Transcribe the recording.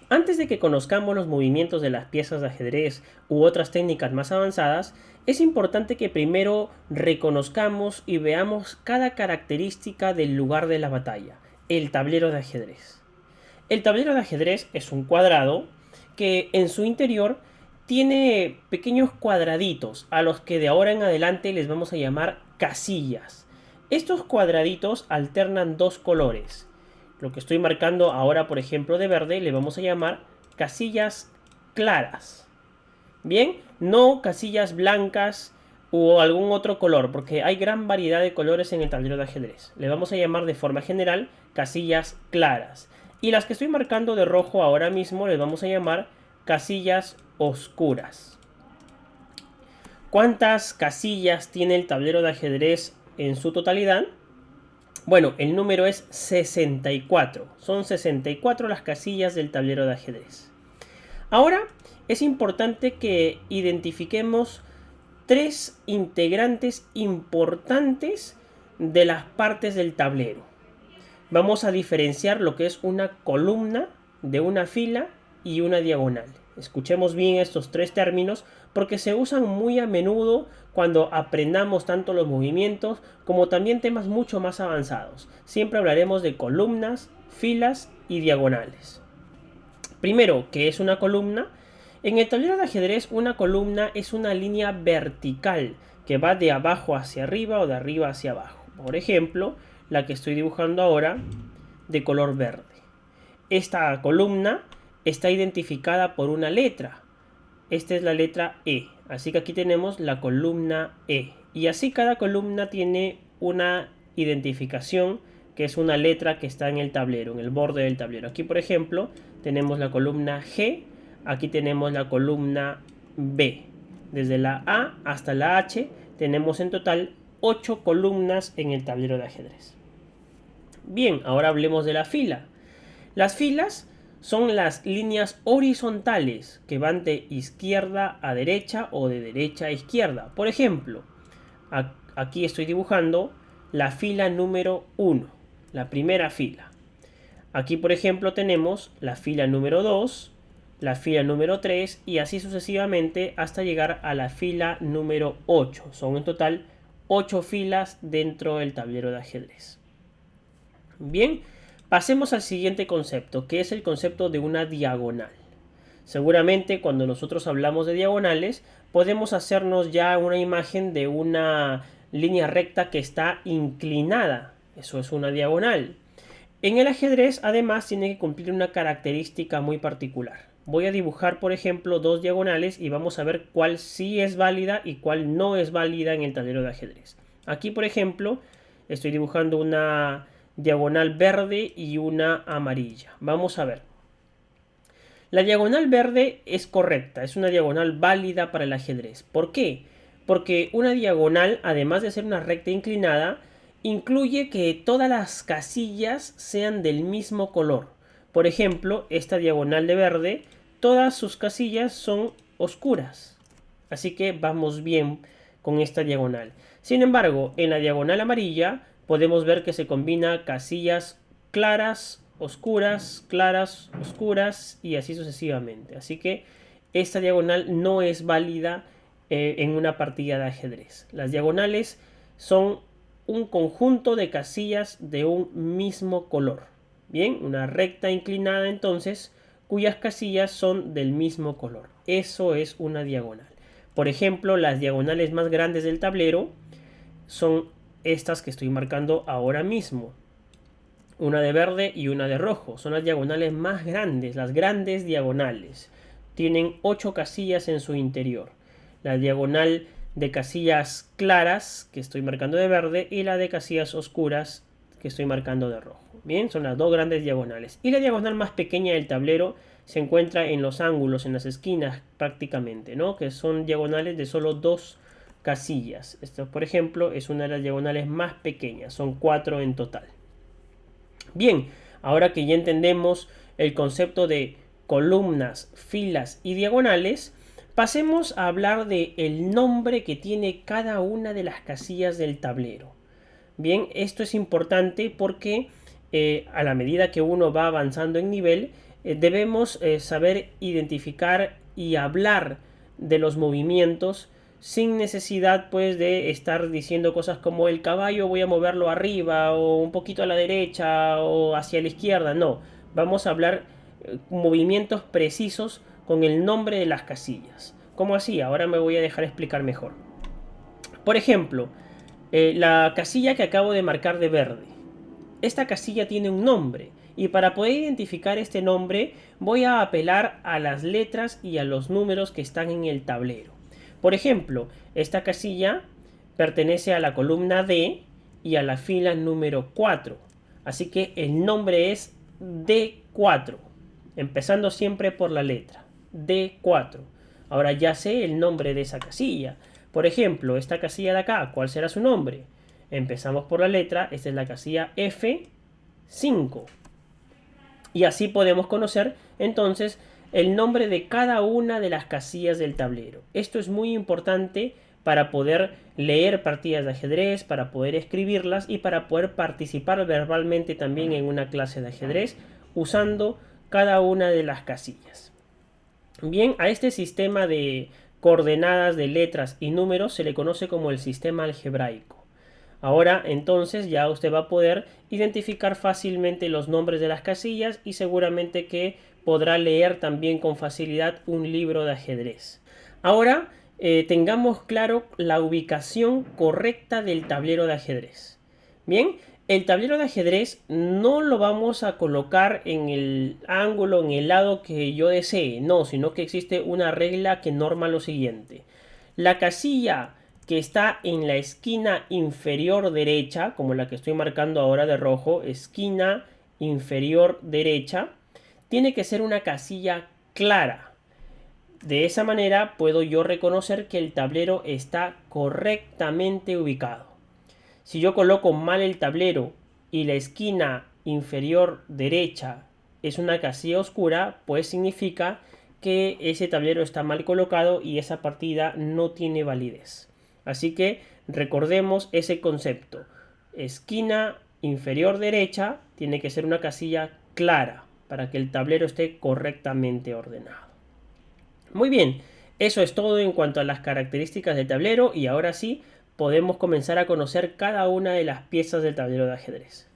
Antes de que conozcamos los movimientos de las piezas de ajedrez u otras técnicas más avanzadas, es importante que primero reconozcamos y veamos cada característica del lugar de la batalla, el tablero de ajedrez. El tablero de ajedrez es un cuadrado que en su interior tiene pequeños cuadraditos a los que de ahora en adelante les vamos a llamar casillas. Estos cuadraditos alternan dos colores. Lo que estoy marcando ahora, por ejemplo, de verde, le vamos a llamar casillas claras. Bien, no casillas blancas o algún otro color, porque hay gran variedad de colores en el tablero de ajedrez. Le vamos a llamar de forma general casillas claras. Y las que estoy marcando de rojo ahora mismo le vamos a llamar casillas oscuras. ¿Cuántas casillas tiene el tablero de ajedrez en su totalidad? Bueno, el número es 64. Son 64 las casillas del tablero de ajedrez. Ahora es importante que identifiquemos tres integrantes importantes de las partes del tablero. Vamos a diferenciar lo que es una columna de una fila y una diagonal. Escuchemos bien estos tres términos porque se usan muy a menudo cuando aprendamos tanto los movimientos como también temas mucho más avanzados. Siempre hablaremos de columnas, filas y diagonales. Primero, ¿qué es una columna? En el tablero de ajedrez, una columna es una línea vertical que va de abajo hacia arriba o de arriba hacia abajo. Por ejemplo, la que estoy dibujando ahora de color verde. Esta columna está identificada por una letra. Esta es la letra E. Así que aquí tenemos la columna E. Y así cada columna tiene una identificación que es una letra que está en el tablero, en el borde del tablero. Aquí, por ejemplo, tenemos la columna G. Aquí tenemos la columna B. Desde la A hasta la H tenemos en total 8 columnas en el tablero de ajedrez. Bien, ahora hablemos de la fila. Las filas son las líneas horizontales que van de izquierda a derecha o de derecha a izquierda. Por ejemplo, aquí estoy dibujando la fila número 1, la primera fila. Aquí, por ejemplo, tenemos la fila número 2, la fila número 3 y así sucesivamente hasta llegar a la fila número 8. Son en total 8 filas dentro del tablero de ajedrez. Bien, pasemos al siguiente concepto, que es el concepto de una diagonal. Seguramente cuando nosotros hablamos de diagonales, podemos hacernos ya una imagen de una línea recta que está inclinada. Eso es una diagonal. En el ajedrez, además, tiene que cumplir una característica muy particular. Voy a dibujar, por ejemplo, dos diagonales y vamos a ver cuál sí es válida y cuál no es válida en el tablero de ajedrez. Aquí, por ejemplo, estoy dibujando una diagonal verde y una amarilla. Vamos a ver. La diagonal verde es correcta, es una diagonal válida para el ajedrez. ¿Por qué? Porque una diagonal, además de ser una recta inclinada, incluye que todas las casillas sean del mismo color. Por ejemplo, esta diagonal de verde, todas sus casillas son oscuras. Así que vamos bien con esta diagonal. Sin embargo, en la diagonal amarilla podemos ver que se combina casillas claras, claras, oscuras y así sucesivamente. Así que esta diagonal no es válida en una partida de ajedrez. Las diagonales son un conjunto de casillas de un mismo color. Bien, una recta inclinada entonces cuyas casillas son del mismo color. Eso es una diagonal. Por ejemplo, las diagonales más grandes del tablero son estas que estoy marcando ahora mismo. Una de verde y una de rojo. Son las diagonales más grandes, las grandes diagonales. Tienen 8 casillas en su interior. La diagonal de casillas claras, que estoy marcando de verde, y la de casillas oscuras, que estoy marcando de rojo. Bien, son las dos grandes diagonales. Y la diagonal más pequeña del tablero se encuentra en los ángulos, en las esquinas prácticamente, ¿no? Que son diagonales de solo 2 casillas. Esto, por ejemplo, es una de las diagonales más pequeñas. Son 4 en total. Bien, ahora que ya entendemos el concepto de columnas, filas y diagonales, pasemos a hablar de el nombre que tiene cada una de las casillas del tablero. Bien, esto es importante porque a la medida que uno va avanzando en nivel, debemos saber identificar y hablar de los movimientos sin necesidad pues de estar diciendo cosas como el caballo voy a moverlo arriba o un poquito a la derecha o hacia la izquierda. No, vamos a hablar movimientos precisos con el nombre de las casillas. ¿Cómo así? Ahora me voy a dejar explicar mejor. Por ejemplo, la casilla que acabo de marcar de verde. Esta casilla tiene un nombre y para poder identificar este nombre voy a apelar a las letras y a los números que están en el tablero. Por ejemplo, esta casilla pertenece a la columna D y a la fila número 4. Así que el nombre es D4, empezando siempre por la letra D4. Ahora ya sé el nombre de esa casilla. Por ejemplo, esta casilla de acá, ¿cuál será su nombre? Empezamos por la letra, esta es la casilla F5. Y así podemos conocer entonces el nombre de cada una de las casillas del tablero. Esto es muy importante para poder leer partidas de ajedrez, para poder escribirlas y para poder participar verbalmente también en una clase de ajedrez usando cada una de las casillas. Bien, a este sistema de coordenadas de letras y números se le conoce como el sistema algebraico. Ahora entonces ya usted va a poder identificar fácilmente los nombres de las casillas y seguramente que podrá leer también con facilidad un libro de ajedrez. Ahora tengamos claro la ubicación correcta del tablero de ajedrez. Bien, el tablero de ajedrez no lo vamos a colocar en el ángulo, en el lado que yo desee, no, sino que existe una regla que norma lo siguiente. La casilla que está en la esquina inferior derecha, como la que estoy marcando ahora de rojo, esquina inferior derecha, tiene que ser una casilla clara. De esa manera puedo yo reconocer que el tablero está correctamente ubicado. Si yo coloco mal el tablero y la esquina inferior derecha es una casilla oscura, pues significa que ese tablero está mal colocado y esa partida no tiene validez. Así que recordemos ese concepto. Esquina inferior derecha tiene que ser una casilla clara para que el tablero esté correctamente ordenado. Muy bien, eso es todo en cuanto a las características del tablero y ahora sí podemos comenzar a conocer cada una de las piezas del tablero de ajedrez.